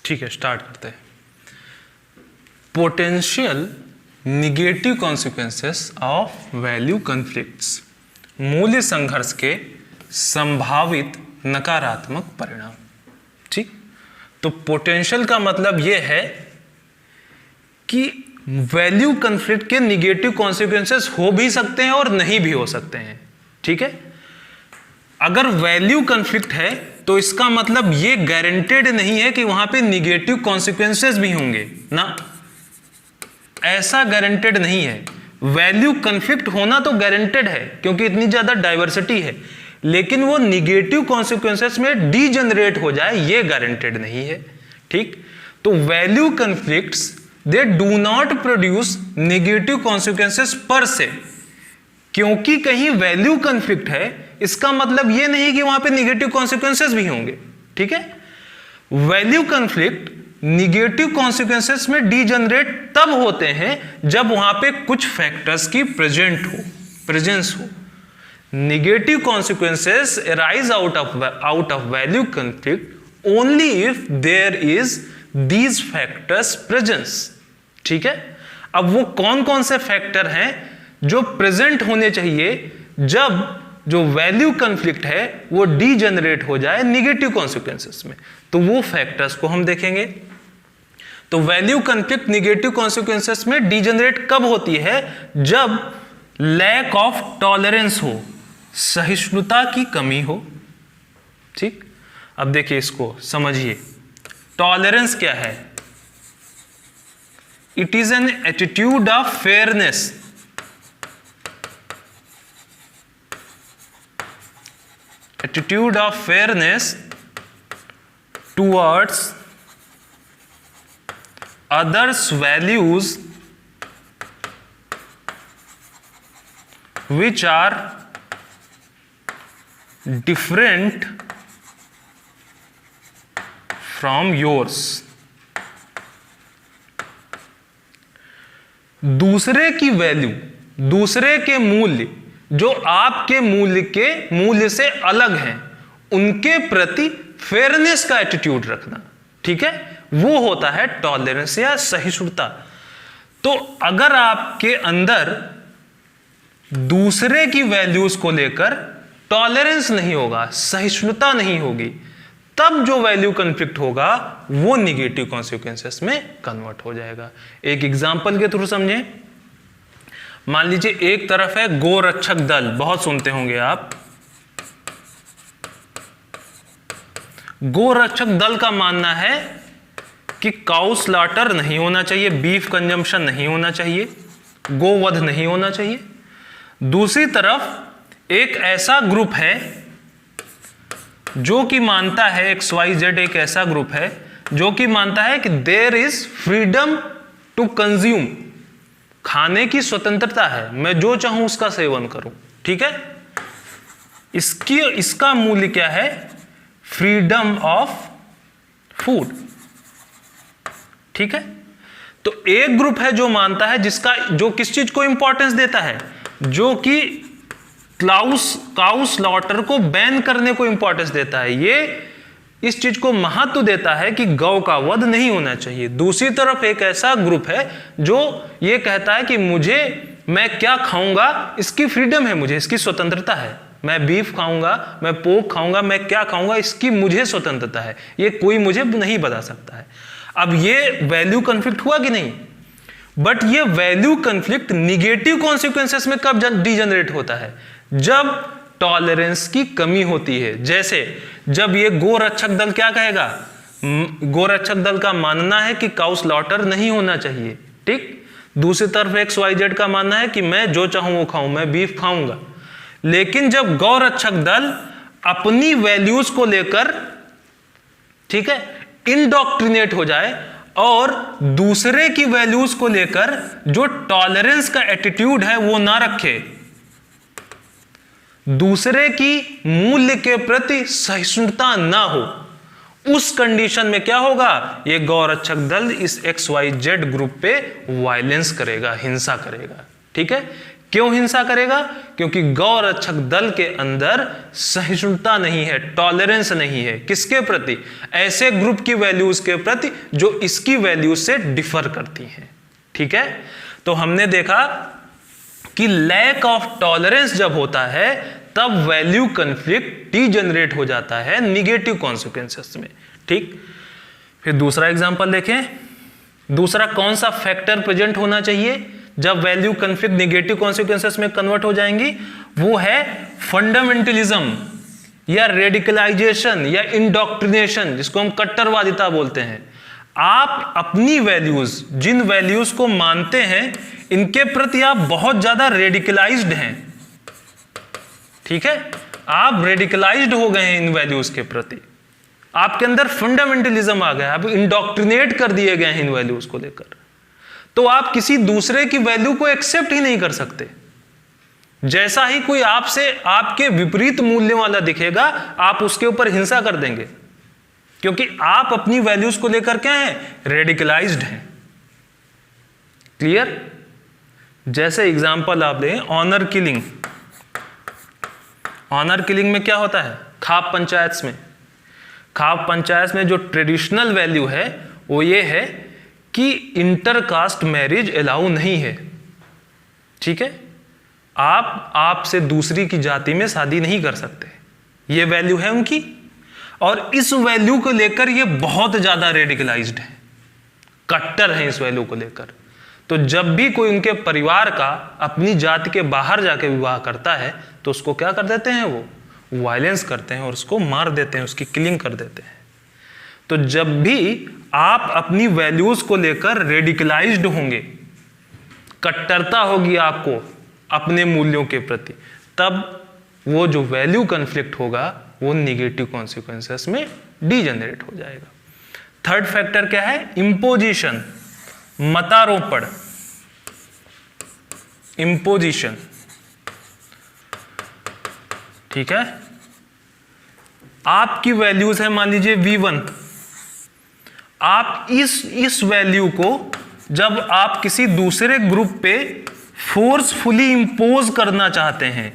ठीक है, स्टार्ट करते हैं। Potential negative consequences of value conflicts, मूल्य संघर्ष के संभावित नकारात्मक परिणाम। ठीक, तो पोटेंशियल का मतलब यह है कि वैल्यू कॉन्फ्लिक्ट के निगेटिव कॉन्सिक्वेंसेस हो भी सकते हैं और नहीं भी हो सकते हैं। ठीक है, अगर वैल्यू कॉन्फ्लिक्ट है तो इसका मतलब ये गारंटेड नहीं है कि वहां पे निगेटिव कॉन्सिक्वेंसेस भी होंगे ना, ऐसा गारंटेड नहीं है। वैल्यू कॉन्फ्लिक्ट होना तो गारंटेड है क्योंकि इतनी ज्यादा डाइवर्सिटी है, लेकिन वो निगेटिव कॉन्सिक्वेंसेस में डीजनरेट हो जाए ये गारंटेड नहीं है। ठीक, तो value conflicts they do not produce negative consequences पर से। क्योंकि कहीं वैल्यू कॉन्फ्लिक्ट है इसका मतलब यह नहीं कि वहां पे नेगेटिव कॉन्सिक्वेंसेस भी होंगे। ठीक है, वैल्यू कॉन्फ्लिक्ट निगेटिव कॉन्सिक्वेंसेस में डीजनरेट तब होते हैं जब वहां पे कुछ फैक्टर्स की प्रेजेंस हो। Negative consequences arise out of value conflict only if there is these factors presence. ठीक है, अब वो कौन कौन से फैक्टर हैं जो प्रेजेंट होने चाहिए जब जो वैल्यू कॉन्फ्लिक्ट है वो डीजनरेट हो जाए नेगेटिव कॉन्सिक्वेंसेस में, तो वो फैक्टर्स को हम देखेंगे। तो वैल्यू कॉन्फ्लिक्ट नेगेटिव कॉन्सिक्वेंसेस में डीजनरेट कब होती है? जब लैक ऑफ टॉलरेंस हो, सहिष्णुता की कमी हो। ठीक, अब देखिए इसको समझिए। टॉलरेंस क्या है? It is an attitude of fairness, attitude of fairness towards others' values which are different from yours। दूसरे की वैल्यू, दूसरे के मूल्य जो आपके मूल्य से अलग हैं, उनके प्रति फेयरनेस का एटीट्यूड रखना। ठीक है, वो होता है टॉलरेंस या सहिष्णुता। तो अगर आपके अंदर दूसरे की वैल्यूज को लेकर टॉलरेंस नहीं होगा, सहिष्णुता नहीं होगी, तब जो वैल्यू कॉन्फ्लिक्ट होगा वो निगेटिव कॉन्सिक्वेंसेस में कन्वर्ट हो जाएगा। एक एग्जांपल के थ्रू समझें। मान लीजिए एक तरफ है गोरक्षक दल, बहुत सुनते होंगे आप। गोरक्षक दल का मानना है कि काउ स्लॉटर नहीं होना चाहिए, बीफ कंजम्पशन नहीं होना चाहिए, गोवध नहीं होना चाहिए। दूसरी तरफ एक ऐसा ग्रुप है जो कि मानता है, XYZ एक ऐसा ग्रुप है जो कि मानता है कि there is freedom to consume, खाने की स्वतंत्रता है, मैं जो चाहूं उसका सेवन करूं। ठीक है, इसका मूल्य क्या है? Freedom of food. ठीक है, तो एक ग्रुप है जो मानता है, जो किस चीज को इंपॉर्टेंस देता है, जो कि काउ स्लॉटर को बैन करने को इंपॉर्टेंस देता है, ये इस चीज को महत्व देता है कि गौ का वध नहीं होना चाहिए। दूसरी तरफ एक ऐसा ग्रुप है जो ये कहता है कि मैं क्या खाऊंगा इसकी फ्रीडम है, मुझे इसकी स्वतंत्रता है, मैं बीफ खाऊंगा, मैं पोर्क खाऊंगा, मैं क्या खाऊंगा इसकी मुझे स्वतंत्रता है, ये कोई मुझे नहीं बता सकता है। अब ये वैल्यू कॉन्फ्लिक्ट हुआ कि नहीं? बट ये वैल्यू कॉन्फ्लिक्ट निगेटिव कॉन्सिक्वेंसेस में कब डीजनरेट होता है? जब टॉलरेंस की कमी होती है। जैसे जब ये गोरक्षक दल क्या कहेगा? गोरक्षक दल का मानना है कि काउ स्लॉटर नहीं होना चाहिए। ठीक, दूसरी तरफ XYZ का मानना है कि मैं जो चाहूं वो खाऊं, मैं बीफ खाऊंगा। लेकिन जब गौरक्षक दल अपनी वैल्यूज को लेकर, ठीक है, इंडोक्ट्रिनेट हो जाए और दूसरे की वैल्यूज को लेकर जो टॉलरेंस का एटीट्यूड है वो ना रखे, दूसरे की मूल्य के प्रति सहिष्णुता ना हो, उस कंडीशन में क्या होगा? ये गौरक्षक दल इस XYZ ग्रुप पे वायलेंस करेगा, हिंसा करेगा। ठीक है, क्यों हिंसा करेगा? क्योंकि गौ रक्षक दल के अंदर सहिष्णुता नहीं है, टॉलरेंस नहीं है। किसके प्रति? ऐसे ग्रुप की वैल्यूज के प्रति जो इसकी वैल्यूज से डिफर करती हैं। ठीक है, तो हमने देखा कि लैक ऑफ टॉलरेंस जब होता है तब वैल्यू कन्फ्लिक्ट डीजनरेट हो जाता है निगेटिव कॉन्सिक्वेंसेस में। ठीक, फिर दूसरा एग्जांपल देखें। दूसरा कौन सा फैक्टर प्रेजेंट होना चाहिए जब वैल्यू कन्फ्लिक्ट निगेटिव कॉन्सिक्वेंसेस में कन्वर्ट हो जाएंगी? वो है फंडामेंटलिज्म या रेडिकलाइजेशन या इंडोक्ट्रिनेशन, जिसको हम कट्टरवादिता बोलते हैं। आप अपनी वैल्यूज, जिन वैल्यूज को मानते हैं, इनके प्रति आप बहुत ज्यादा रेडिकलाइज्ड हैं। ठीक है, आप रेडिकलाइज्ड हो गए हैं इन वैल्यूज के प्रति, आपके अंदर फंडामेंटलिज्म आ गया, आप इंडोक्ट्रिनेट कर दिए गए हैं इन वैल्यूज को लेकर। तो आप किसी दूसरे की वैल्यू को एक्सेप्ट ही नहीं कर सकते। जैसा ही कोई आपसे आपके विपरीत मूल्य वाला दिखेगा, आप उसके ऊपर हिंसा कर देंगे, क्योंकि आप अपनी वैल्यूज को लेकर क्या हैं? रेडिकलाइज्ड हैं। क्लियर? जैसे एग्जांपल आप लें ऑनर किलिंग। ऑनर किलिंग में क्या होता है? खाप पंचायत में, खाप पंचायत में जो ट्रेडिशनल वैल्यू है वो ये है कि इंटरकास्ट मैरिज अलाउ नहीं है। ठीक है, आपसे दूसरी की जाति में शादी नहीं कर सकते, ये वैल्यू है उनकी। और इस वैल्यू को लेकर ये बहुत ज्यादा रेडिकलाइज्ड है, कट्टर है इस वैल्यू को लेकर। तो जब भी कोई उनके परिवार का अपनी जाति के बाहर जाके विवाह करता है तो उसको क्या कर देते हैं? वो वायलेंस करते हैं और उसको मार देते हैं, उसकी किलिंग कर देते हैं। तो जब भी आप अपनी वैल्यूज को लेकर रेडिकलाइज्ड होंगे, कट्टरता होगी आपको अपने मूल्यों के प्रति, तब वो जो वैल्यू कन्फ्लिक्ट होगा वो निगेटिव कॉन्सिक्वेंसेस में डीजनरेट हो जाएगा। थर्ड फैक्टर क्या है? इंपोजिशन, मतारोपण। इंपोजिशन, ठीक है, आपकी वैल्यूज है मान लीजिए V1। आप इस वैल्यू को जब आप किसी दूसरे ग्रुप पे फोर्सफुली इंपोज करना चाहते हैं,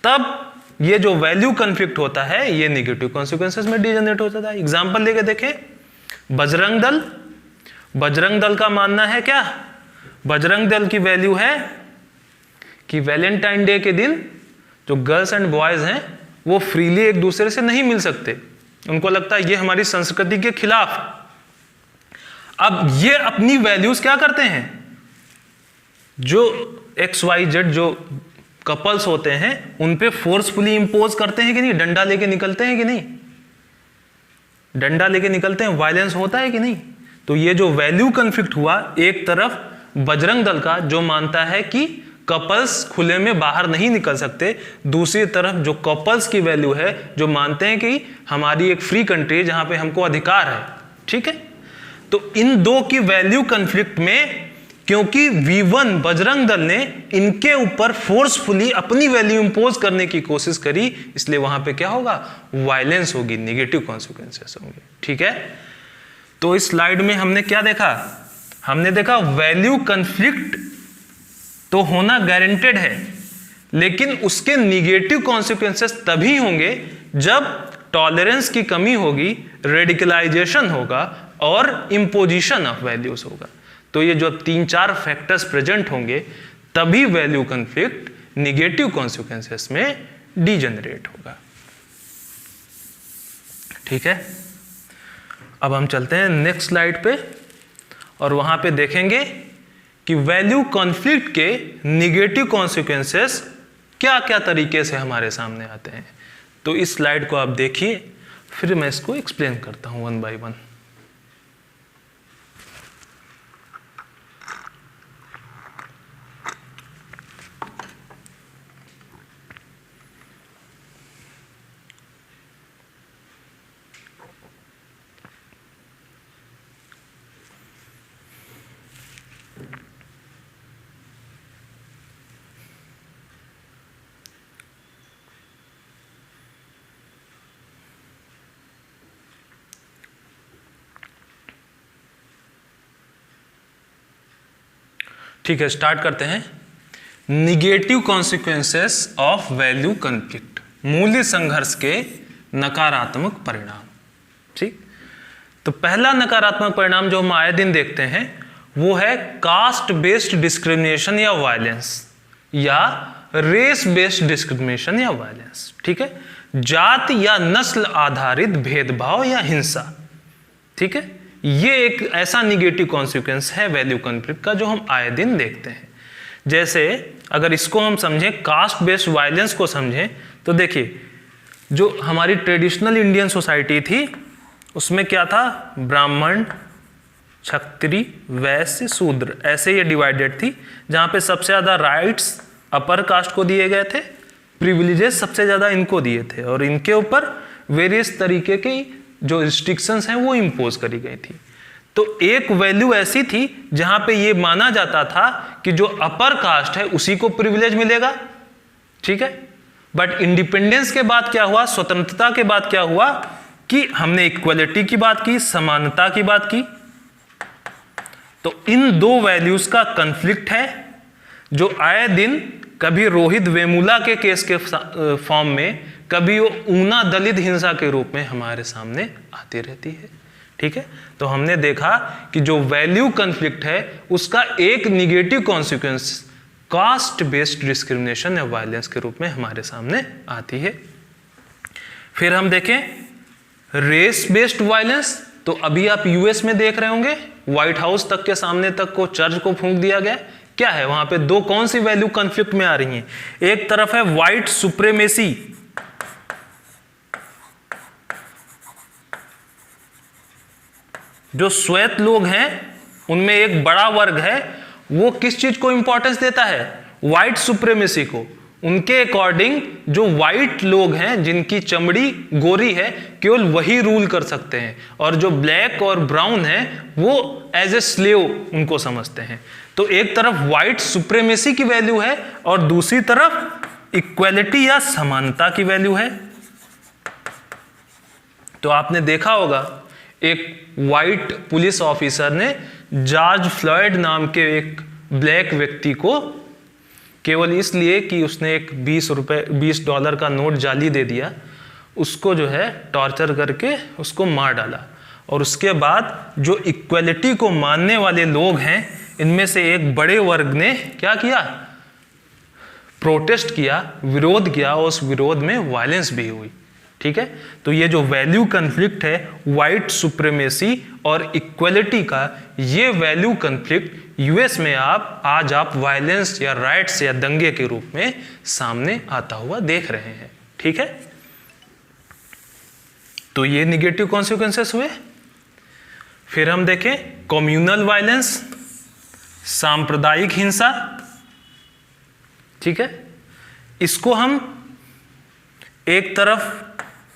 तब ये जो वैल्यू कन्फ्लिक्ट होता है ये निगेटिव कॉन्सिक्वेंसेस में डीजनरेट हो जाता है। एग्जांपल लेके देखें, बजरंग दल। बजरंग दल का मानना है क्या? बजरंग दल की वैल्यू है कि वैलेंटाइन डे के दिन जो गर्ल्स एंड बॉयज हैं वो फ्रीली एक दूसरे से नहीं मिल सकते, उनको लगता है ये हमारी संस्कृति के खिलाफ। अब ये अपनी वैल्यूज क्या करते हैं? जो XYZ जो कपल्स होते हैं उन पे फोर्सफुली इंपोज करते हैं कि नहीं? डंडा लेके निकलते हैं कि नहीं? डंडा लेके निकलते हैं, वायलेंस होता है कि नहीं? तो ये जो वैल्यू कन्फ्लिक्ट हुआ, एक तरफ बजरंग दल का जो मानता है कि कपल्स खुले में बाहर नहीं निकल सकते, दूसरी तरफ जो कपल्स की वैल्यू है जो मानते हैं कि हमारी एक फ्री कंट्री है जहां पे हमको अधिकार है। ठीक है, तो इन दो की वैल्यू कन्फ्लिक्ट में, क्योंकि V1 बजरंग दल ने इनके ऊपर फोर्सफुली अपनी वैल्यू इंपोज करने की कोशिश करी, इसलिए वहां पे क्या होगा? वायलेंस होगी, निगेटिव कॉन्सिक्वेंसेस होंगे। ठीक है, तो इस स्लाइड में हमने क्या देखा? हमने देखा वैल्यू कन्फ्लिक्ट तो होना गारंटेड है, लेकिन उसके निगेटिव कॉन्सिक्वेंसेस तभी होंगे जब टॉलरेंस की कमी होगी, रेडिकलाइजेशन होगा और इंपोजिशन ऑफ वैल्यूज होगा। तो ये जो 3-4 फैक्टर्स प्रेजेंट होंगे तभी वैल्यू कन्फ्लिक्ट निगेटिव कॉन्सिक्वेंसेस में डीजनरेट होगा। ठीक है, अब हम चलते हैं नेक्स्ट स्लाइड पे और वहां पे देखेंगे कि वैल्यू कॉन्फ्लिक्ट के निगेटिव कॉन्सिक्वेंसेस क्या क्या तरीके से हमारे सामने आते हैं। तो इस स्लाइड को आप देखिए, फिर मैं इसको एक्सप्लेन करता हूं वन बाय वन। ठीक है, स्टार्ट करते हैं। Negative consequences of value conflict, मूल्य संघर्ष के नकारात्मक परिणाम। ठीक, तो पहला नकारात्मक परिणाम जो हम आए दिन देखते हैं वो है कास्ट बेस्ड डिस्क्रिमिनेशन या वायलेंस, या रेस बेस्ड डिस्क्रिमिनेशन या वायलेंस। ठीक है, जाति या नस्ल आधारित भेदभाव या हिंसा। ठीक है, ये एक ऐसा निगेटिव कॉन्सिक्वेंस है वैल्यू कॉन्फ्लिक्ट का जो हम आए दिन देखते हैं। जैसे अगर इसको हम समझें, कास्ट बेस्ड वायलेंस को समझें, तो देखिए जो हमारी ट्रेडिशनल इंडियन सोसाइटी थी उसमें क्या था, ब्राह्मण, क्षत्रिय, वैश्य, शूद्र, ऐसे ये डिवाइडेड थी, जहाँ पे सबसे ज़्यादा राइट्स अपर कास्ट को दिए गए थे, प्रिविलेजेस सबसे ज़्यादा इनको दिए थे, और इनके ऊपर वेरियस तरीके की जो रिस्ट्रिक्शंस हैं वो इम्पोज करी गई थी। तो एक वैल्यू ऐसी थी जहाँ पे ये माना जाता था कि जो अपर कास्ट है उसी को प्रिविलेज मिलेगा। ठीक है, बट इंडिपेंडेंस के बाद क्या हुआ, स्वतंत्रता के बाद क्या हुआ कि हमने इक्वलिटी की बात की, समानता की बात की। तो इन दो वैल्यूज का कन्फ्लिक्ट है जो आए दिन कभी रोहित वेमुला के केस के फॉर्म में, कभी वो ऊना दलित हिंसा के रूप में हमारे सामने आती रहती है। ठीक है, तो हमने देखा कि जो वैल्यू कन्फ्लिक्ट है उसका एक negative consequence caste based discrimination या वायलेंस के रूप में हमारे सामने आती है। फिर हम देखें रेस बेस्ड वायलेंस, तो अभी आप यूएस में देख रहे होंगे, व्हाइट हाउस तक के सामने तक को चर्च को फूंक दिया गया। क्या है वहां पे, दो कौन सी वैल्यू कॉन्फ्लिक्ट में आ रही हैं, एक तरफ है व्हाइट सुप्रीमेसी, जो श्वेत लोग हैं उनमें एक बड़ा वर्ग है, वो किस चीज को इंपॉर्टेंस देता है, व्हाइट सुप्रीमेसी को। उनके अकॉर्डिंग जो व्हाइट लोग हैं जिनकी चमड़ी गोरी है केवल वही रूल कर सकते हैं, और जो ब्लैक और ब्राउन है वो एज ए स्लेव उनको समझते हैं। तो एक तरफ व्हाइट सुप्रीमेसी की वैल्यू है और दूसरी तरफ इक्वलिटी या समानता की वैल्यू है। तो आपने देखा होगा एक व्हाइट पुलिस ऑफिसर ने जॉर्ज फ्लॉयड नाम के एक ब्लैक व्यक्ति को केवल इसलिए कि उसने एक $20 का नोट जाली दे दिया, उसको जो है टॉर्चर करके उसको मार डाला। और उसके बाद जो इक्वलिटी को मानने वाले लोग हैं इनमें से एक बड़े वर्ग ने क्या किया, प्रोटेस्ट किया, विरोध किया, और उस विरोध में वायलेंस भी हुई। ठीक है, तो ये जो वैल्यू कन्फ्लिक्ट है व्हाइट सुप्रीमेसी और इक्वलिटी का, ये वैल्यू कन्फ्लिक्ट यूएस में आज आप वायलेंस या राइट्स या दंगे के रूप में सामने आता हुआ देख रहे हैं। ठीक है, तो ये निगेटिव कॉन्सिक्वेंसेस हुए। फिर हम देखें कम्युनल वायलेंस, सांप्रदायिक हिंसा। ठीक है, इसको हम एक तरफ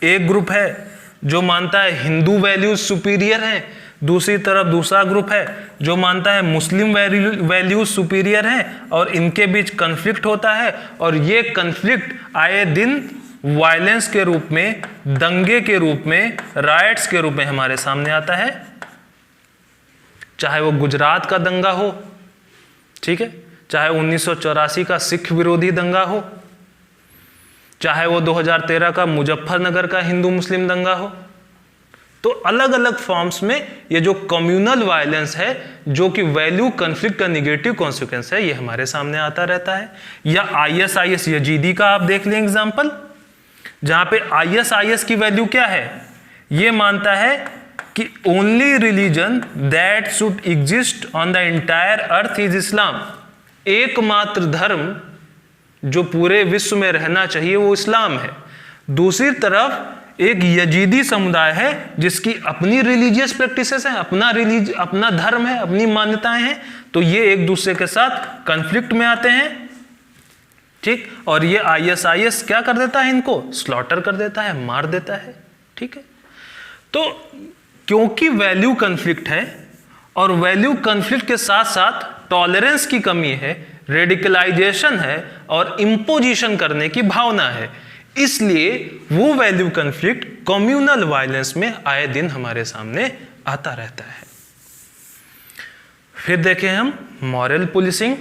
एक ग्रुप है जो मानता है हिंदू वैल्यूज सुपीरियर हैं, दूसरी तरफ दूसरा ग्रुप है जो मानता है मुस्लिम वैल्यूज सुपीरियर हैं, और इनके बीच कन्फ्लिक्ट होता है। और ये कन्फ्लिक्ट आए दिन वायलेंस के रूप में, दंगे के रूप में, राइट्स के रूप में हमारे सामने आता है। चाहे वो गुजरात का दंगा हो, ठीक है, चाहे 1984 का सिख विरोधी दंगा हो, चाहे वो 2013 का मुजफ्फरनगर का हिंदू मुस्लिम दंगा हो। तो अलग अलग फॉर्म्स में ये जो कम्युनल वायलेंस है जो कि वैल्यू कन्फ्लिक्ट का निगेटिव कॉन्सिक्वेंस है, ये हमारे सामने आता रहता है। या ISIS यजीदी का आप देख लें एग्जाम्पल, जहां पे ISIS की वैल्यू क्या है, ये मानता है कि only religion that should exist on the entire earth is इस्लाम। एकमात्र धर्म जो पूरे विश्व में रहना चाहिए वो इस्लाम है। दूसरी तरफ एक यजीदी समुदाय है जिसकी अपनी रिलीजियस प्रैक्टिसेस हैं, अपना धर्म है, अपनी मान्यताएं हैं। तो ये एक दूसरे के साथ कन्फ्लिक्ट में आते हैं। ठीक, और ये ISIS क्या कर देता है, इनको स्लॉटर कर देता है, मार देता है। ठीक है, तो क्योंकि वैल्यू कन्फ्लिक्ट है और वैल्यू कन्फ्लिक्ट के साथ साथ टॉलरेंस की कमी है, रेडिकलाइजेशन है और इंपोजिशन करने की भावना है, इसलिए वो वैल्यू कन्फ्लिक्ट कम्युनल वायलेंस में आए दिन हमारे सामने आता रहता है। फिर देखें हम मॉरल पुलिसिंग।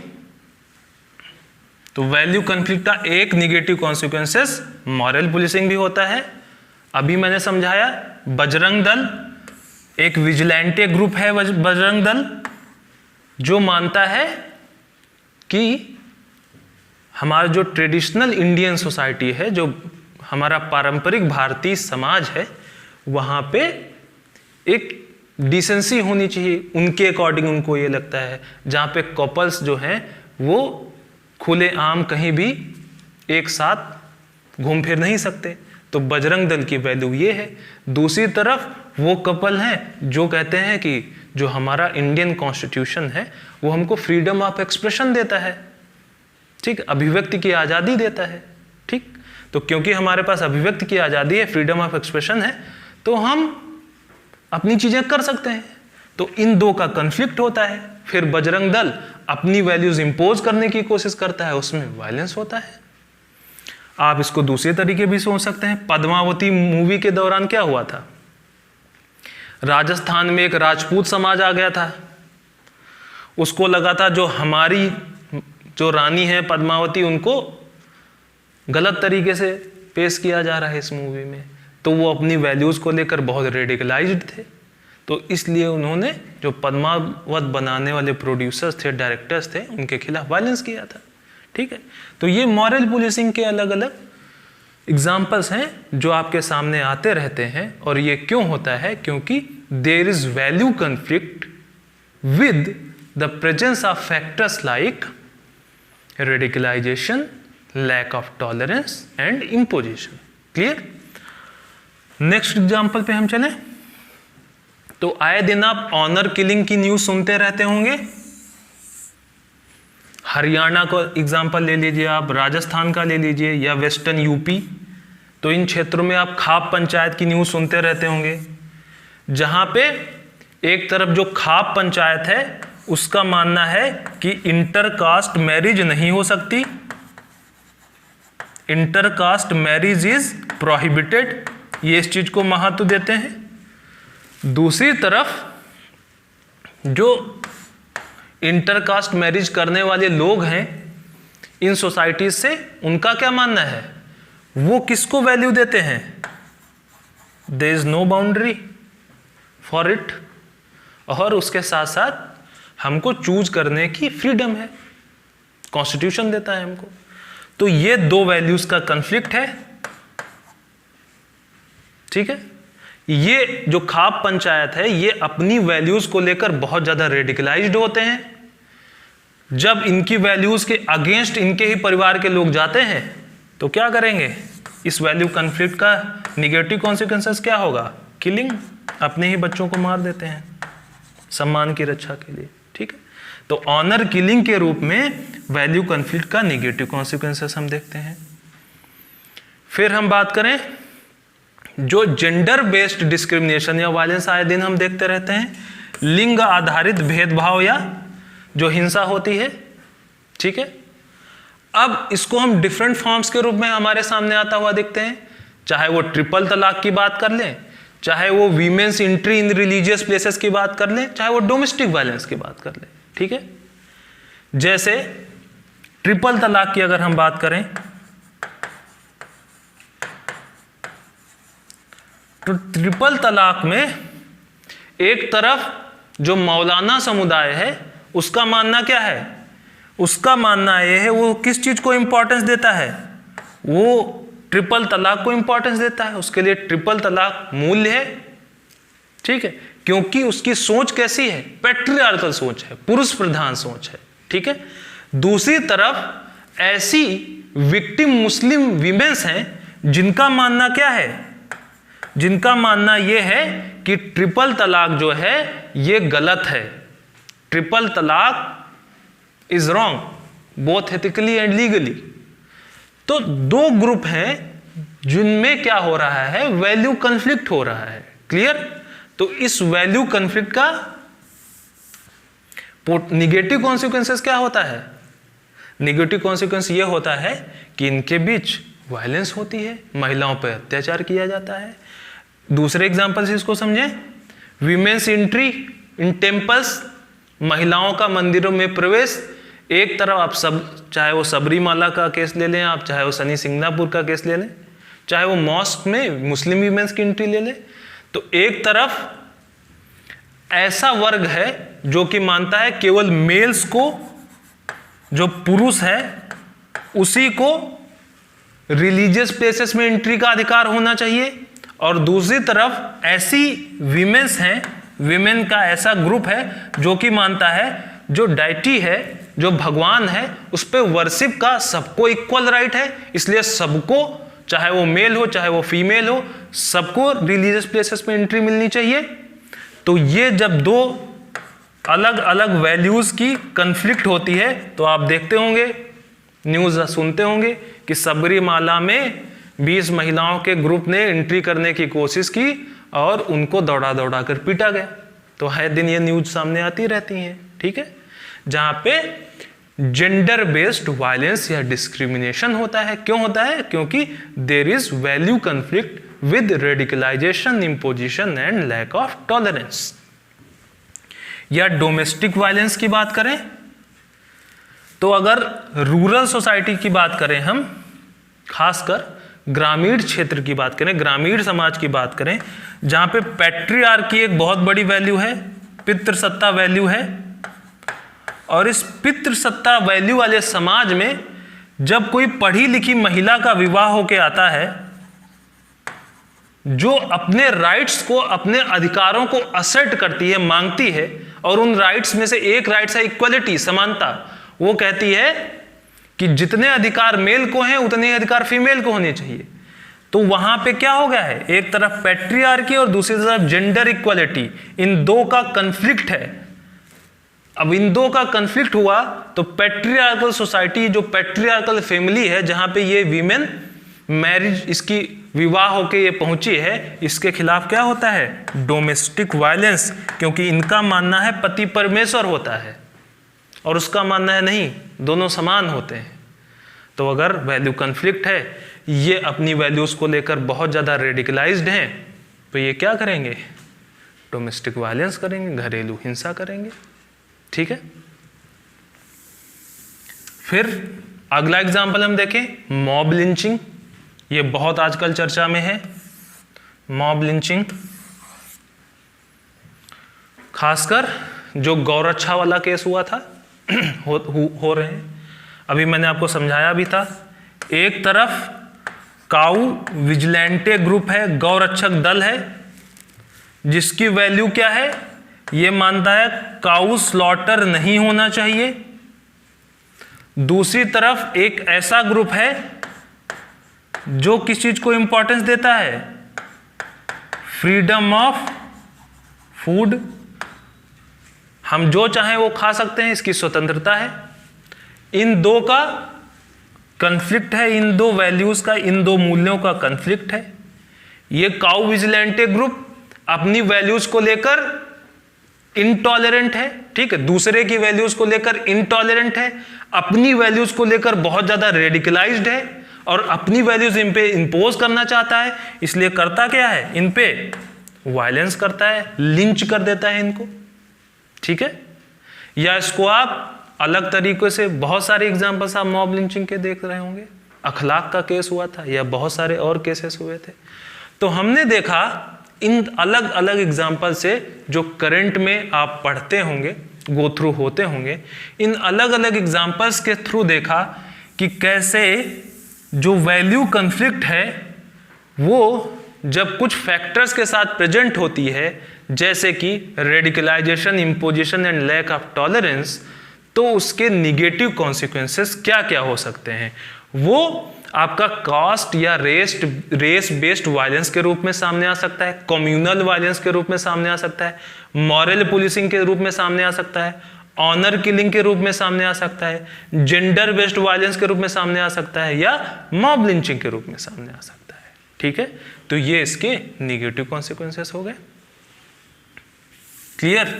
तो वैल्यू कन्फ्लिक्ट का एक निगेटिव कॉन्सिक्वेंसेस मॉरल पुलिसिंग भी होता है। अभी मैंने समझाया बजरंग दल एक विजिलेंटे ग्रुप है, बजरंग दल जो मानता है कि हमारा जो ट्रेडिशनल इंडियन सोसाइटी है, जो हमारा पारंपरिक भारतीय समाज है, वहाँ पे एक डिसेंसी होनी चाहिए उनके अकॉर्डिंग। उनको ये लगता है जहाँ पे कपल्स जो हैं वो खुले आम कहीं भी एक साथ घूम फिर नहीं सकते, तो बजरंग दल की वैल्यू ये है। दूसरी तरफ वो कपल हैं जो कहते हैं कि जो हमारा इंडियन कॉन्स्टिट्यूशन है वो हमको फ्रीडम ऑफ एक्सप्रेशन देता है, ठीक, अभिव्यक्ति की आज़ादी देता है, ठीक। तो क्योंकि हमारे पास अभिव्यक्ति की आज़ादी है, फ्रीडम ऑफ एक्सप्रेशन है, तो हम अपनी चीज़ें कर सकते हैं। तो इन दो का कन्फ्लिक्ट होता है, फिर बजरंग दल अपनी वैल्यूज इंपोज करने की कोशिश करता है, उसमें वायलेंस होता है। आप इसको दूसरे तरीके भी सोच सकते हैं। पद्मावती मूवी के दौरान क्या हुआ था, राजस्थान में एक राजपूत समाज आ गया था, उसको लगा था जो हमारी जो रानी है पद्मावती उनको गलत तरीके से पेश किया जा रहा है इस मूवी में, तो वो अपनी वैल्यूज को लेकर बहुत रेडिकलाइज्ड थे। तो इसलिए उन्होंने जो पद्मावत बनाने वाले प्रोड्यूसर्स थे, डायरेक्टर्स थे, उनके खिलाफ वायलेंस किया था, ठीक है। तो ये मॉरल पुलिसिंग के अलग अलग एग्जाम्पल्स हैं जो आपके सामने आते रहते हैं। और ये क्यों होता है, क्योंकि there is value conflict with the presence of factors like radicalisation, lack of tolerance and imposition. Clear. Next example पे हम चलें तो आए दिन आप ऑनर किलिंग की न्यूज सुनते रहते होंगे। हरियाणा का एग्जाम्पल ले लीजिए आप, राजस्थान का ले लीजिए, या वेस्टर्न यूपी। तो इन क्षेत्रों में आप खाप पंचायत की न्यूज सुनते रहते होंगे, जहां पे एक तरफ जो खाप पंचायत है उसका मानना है कि इंटरकास्ट मैरिज नहीं हो सकती, इंटरकास्ट मैरिज इज प्रोहिबिटेड, ये इस चीज को महत्व देते हैं। दूसरी तरफ जो इंटरकास्ट मैरिज करने वाले लोग हैं इन सोसाइटीज से, उनका क्या मानना है, वो किसको वैल्यू देते हैं, there is no boundary for it, और उसके साथ साथ हमको चूज करने की फ्रीडम है, कॉन्स्टिट्यूशन देता है हमको। तो ये दो वैल्यूज का कन्फ्लिक्ट है, ठीक है। ये जो खाप पंचायत है ये अपनी वैल्यूज को लेकर बहुत ज्यादा रेडिकलाइज्ड होते हैं। जब इनकी वैल्यूज के अगेंस्ट इनके ही परिवार के लोग जाते हैं तो क्या करेंगे, इस वैल्यू कन्फ्लिक्ट का निगेटिव कॉन्सिक्वेंसेस क्या होगा, किलिंग, अपने ही बच्चों को मार देते हैं सम्मान की रक्षा के लिए, ठीक है। तो ऑनर किलिंग के रूप में वैल्यू कन्फ्लिक्ट का निगेटिव कॉन्सिक्वेंसेस हम देखते हैं। फिर हम बात करें जो जेंडर बेस्ड डिस्क्रिमिनेशन या वायलेंस आए दिन हम देखते रहते हैं, लिंग आधारित भेदभाव या जो हिंसा होती है, ठीक है। अब इसको हम डिफरेंट फॉर्म्स के रूप में हमारे सामने आता हुआ देखते हैं, चाहे वो ट्रिपल तलाक की बात कर लें, चाहे वो women's entry in religious places की बात कर लें, चाहे वो डोमेस्टिक वायलेंस की बात कर लें, ठीक है। जैसे ट्रिपल तलाक की अगर हम बात करें तो ट्रिपल तलाक में एक तरफ जो मौलाना समुदाय है उसका मानना क्या है, उसका मानना यह है वो किस चीज को इंपॉर्टेंस देता है, वो ट्रिपल तलाक को इंपॉर्टेंस देता है, उसके लिए ट्रिपल तलाक मूल्य है, ठीक है, क्योंकि उसकी सोच कैसी है, पैट्रियार्कल सोच है, पुरुष प्रधान सोच है, ठीक है। दूसरी तरफ ऐसी विक्टिम मुस्लिम विमेंस हैं जिनका मानना क्या है, जिनका मानना यह है कि ट्रिपल तलाक जो है ये गलत है, ट्रिपल तलाक is wrong both ethically and legally. तो दो ग्रुप हैं जिनमें क्या हो रहा है, वैल्यू कन्फ्लिक्ट हो रहा है, क्लियर। तो इस वैल्यू कन्फ्लिक्ट का निगेटिव कॉन्सिक्वेंसेस क्या होता है, निगेटिव कॉन्सिक्वेंस ये होता है कि इनके बीच वायलेंस होती है, महिलाओं पर अत्याचार किया जाता है। दूसरे एग्जांपल से इसको समझें, वीमेंस एंट्री इन टेम्पल्स, महिलाओं का मंदिरों में प्रवेश एक तरफ आप सब, चाहे वो सबरीमाला का केस ले लें आप, चाहे वो सनी सिंगापुर का केस ले लें, चाहे वो मॉस्क में मुस्लिम वीमेंस की एंट्री ले लें, तो एक तरफ ऐसा वर्ग है जो कि मानता है केवल मेल्स को, जो पुरुष है उसी को रिलीजियस प्लेसेस में एंट्री का अधिकार होना चाहिए, और दूसरी तरफ ऐसी वीमेंस हैं, विमेन का ऐसा ग्रुप है जो कि मानता है जो डाइटी है, जो भगवान है, उस पर वर्शिप का सबको इक्वल राइट है, इसलिए सबको, चाहे वो मेल हो चाहे वो फीमेल हो, सबको रिलीजियस प्लेसेस में एंट्री मिलनी चाहिए। तो ये जब दो अलग अलग वैल्यूज की कन्फ्लिक्ट होती है तो आप देखते होंगे, न्यूज़ सुनते होंगे कि सबरीमाला में 20 महिलाओं के ग्रुप ने एंट्री करने की कोशिश की और उनको दौड़ा दौड़ा कर पीटा गया। तो हर दिन ये न्यूज़ सामने आती रहती हैं, ठीक है, जहां पे जेंडर बेस्ड वायलेंस या डिस्क्रिमिनेशन होता है। क्यों होता है? क्योंकि there is value conflict with radicalisation, imposition and lack of tolerance. या डोमेस्टिक वायलेंस की बात करें तो अगर रूरल सोसाइटी की बात करें, हम खासकर ग्रामीण क्षेत्र की बात करें, ग्रामीण समाज की बात करें, जहां पे पैट्रियार्की एक बहुत बड़ी वैल्यू है, पितृसत्ता वैल्यू है, और इस पितृसत्ता वैल्यू वाले समाज में जब कोई पढ़ी लिखी महिला का विवाह होके आता है जो अपने राइट्स को, अपने अधिकारों को असर्ट करती है, मांगती है, और उन राइट्स में से एक राइट्स है इक्वलिटी, समानता, वो कहती है कि जितने अधिकार मेल को हैं उतने अधिकार फीमेल को होने चाहिए। तो वहां पे क्या हो गया है, एक तरफ पैट्रियार्की और दूसरी तरफ जेंडर इक्वलिटी, इन दो का कन्फ्लिक्ट है। अब इन दो का कन्फ्लिक्ट हुआ तो पैट्रियार्कल सोसाइटी, जो पैट्रियार्कल फैमिली है, जहां पे ये वीमेन मैरिज, इसकी विवाह होके ये पहुंची है, इसके खिलाफ क्या होता है? डोमेस्टिक वायलेंस, क्योंकि इनका मानना है पति परमेश्वर होता है और उसका मानना है नहीं, दोनों समान होते हैं। तो अगर वैल्यू कन्फ्लिक्ट है, ये अपनी वैल्यूज को लेकर बहुत ज़्यादा रेडिकलाइज्ड हैं, तो ये क्या करेंगे? डोमेस्टिक वायलेंस करेंगे, घरेलू हिंसा करेंगे, ठीक है। फिर अगला एग्जाम्पल हम देखें, मॉब लिंचिंग। ये बहुत आजकल चर्चा में है, मॉब लिंचिंग, खासकर जो गौरक्षा वाला केस हुआ था हो रहे हैं। अभी मैंने आपको समझाया भी था, एक तरफ काऊ विजिलेंटे ग्रुप है, गौरक्षक दल है, जिसकी वैल्यू क्या है? ये मानता है काऊ स्लॉटर नहीं होना चाहिए। दूसरी तरफ एक ऐसा ग्रुप है जो किस चीज को इंपॉर्टेंस देता है? फ्रीडम ऑफ फूड, हम जो चाहें वो खा सकते हैं, इसकी स्वतंत्रता है। इन दो का कन्फ्लिक्ट है, इन दो वैल्यूज का, इन दो मूल्यों का कन्फ्लिक्ट है। ये काऊ विजिलेंटे ग्रुप अपनी वैल्यूज को लेकर इनटॉलरेंट है, ठीक है, दूसरे की वैल्यूज को लेकर इनटॉलरेंट है, अपनी वैल्यूज को लेकर बहुत ज्यादा रेडिकलाइज्ड है और अपनी वैल्यूज इन पे इंपोज करना चाहता है। इसलिए करता क्या है? इन पे वायलेंस करता है, लिंच कर देता है इनको, ठीक है। या इसको आप अलग तरीके से, बहुत सारे एग्जांपल्स आप मॉब लिंचिंग के देख रहे होंगे, अखलाक का केस हुआ था या बहुत सारे और केसेस हुए थे। तो हमने देखा इन अलग अलग एग्जाम्पल से, जो करंट में आप पढ़ते होंगे, गो थ्रू होते होंगे, इन अलग अलग एग्जाम्पल्स के थ्रू देखा कि कैसे जो वैल्यू कन्फ्लिक्ट है वो जब कुछ फैक्टर्स के साथ प्रेजेंट होती है, जैसे कि radicalisation, imposition and lack of tolerance, तो उसके निगेटिव कॉन्सिक्वेंसेस क्या क्या हो सकते हैं। वो आपका कास्ट या रेस बेस्ड वायलेंस के रूप में सामने आ सकता है, कम्युनल वायलेंस के रूप में सामने आ सकता है, मॉरल पुलिसिंग के रूप में सामने आ सकता है, ऑनर किलिंग के रूप में सामने आ सकता है, जेंडर बेस्ड वायलेंस के रूप में सामने आ सकता है, या मॉब लिंचिंग के रूप में सामने आ सकता है, ठीक है। तो ये इसके निगेटिव कॉन्सिक्वेंसेस हो गए। क्लियर?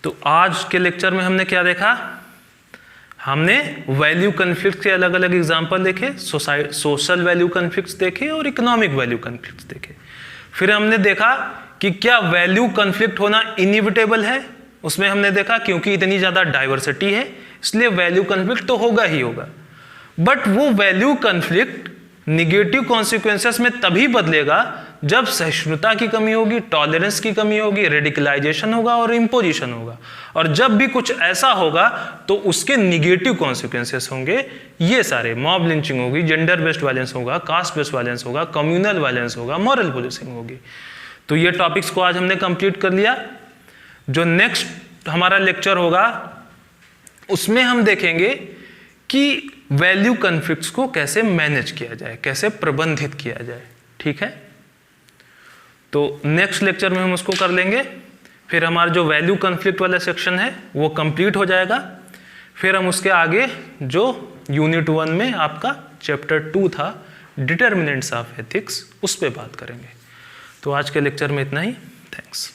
तो आज के लेक्चर में हमने क्या देखा? हमने वैल्यू कन्फ्लिक्ट के अलग अलग एग्जाम्पल देखे, सोशल वैल्यू कन्फ्लिक्ट्स देखे और इकोनॉमिक वैल्यू कन्फ्लिक्ट्स देखे। फिर हमने देखा कि क्या वैल्यू कन्फ्लिक्ट होना इनइविटेबल है, उसमें हमने देखा क्योंकि इतनी ज़्यादा डाइवर्सिटी है इसलिए वैल्यू कन्फ्लिक्ट तो होगा ही होगा, बट वो वैल्यू कन्फ्लिक्ट निगेटिव कॉन्सिक्वेंसेस में तभी बदलेगा जब सहिष्णुता की कमी होगी, टॉलरेंस की कमी होगी, रेडिकलाइजेशन होगा और इम्पोजिशन होगा। और जब भी कुछ ऐसा होगा तो उसके निगेटिव कॉन्सिक्वेंसेस होंगे, ये सारे मॉब लिंचिंग होगी, जेंडर बेस्ड वायलेंस होगा, कास्ट बेस्ड वायलेंस होगा, कम्युनल वायलेंस होगा, मॉरल पुलिसिंग होगी। तो ये टॉपिक्स को आज हमने कंप्लीट कर लिया। जो नेक्स्ट हमारा लेक्चर होगा उसमें हम देखेंगे कि वैल्यू कॉन्फ्लिक्ट्स को कैसे मैनेज किया जाए, कैसे प्रबंधित किया जाए। ठीक है, तो नेक्स्ट लेक्चर में हम उसको कर लेंगे। फिर हमारा जो वैल्यू कॉन्फ्लिक्ट वाला सेक्शन है वो कंप्लीट हो जाएगा। फिर हम उसके आगे जो यूनिट 1 में आपका चैप्टर 2 था डिटर्मिनेंट्स ऑफ एथिक्स, उस पर बात करेंगे। तो आज के लेक्चर में इतना ही। थैंक्स।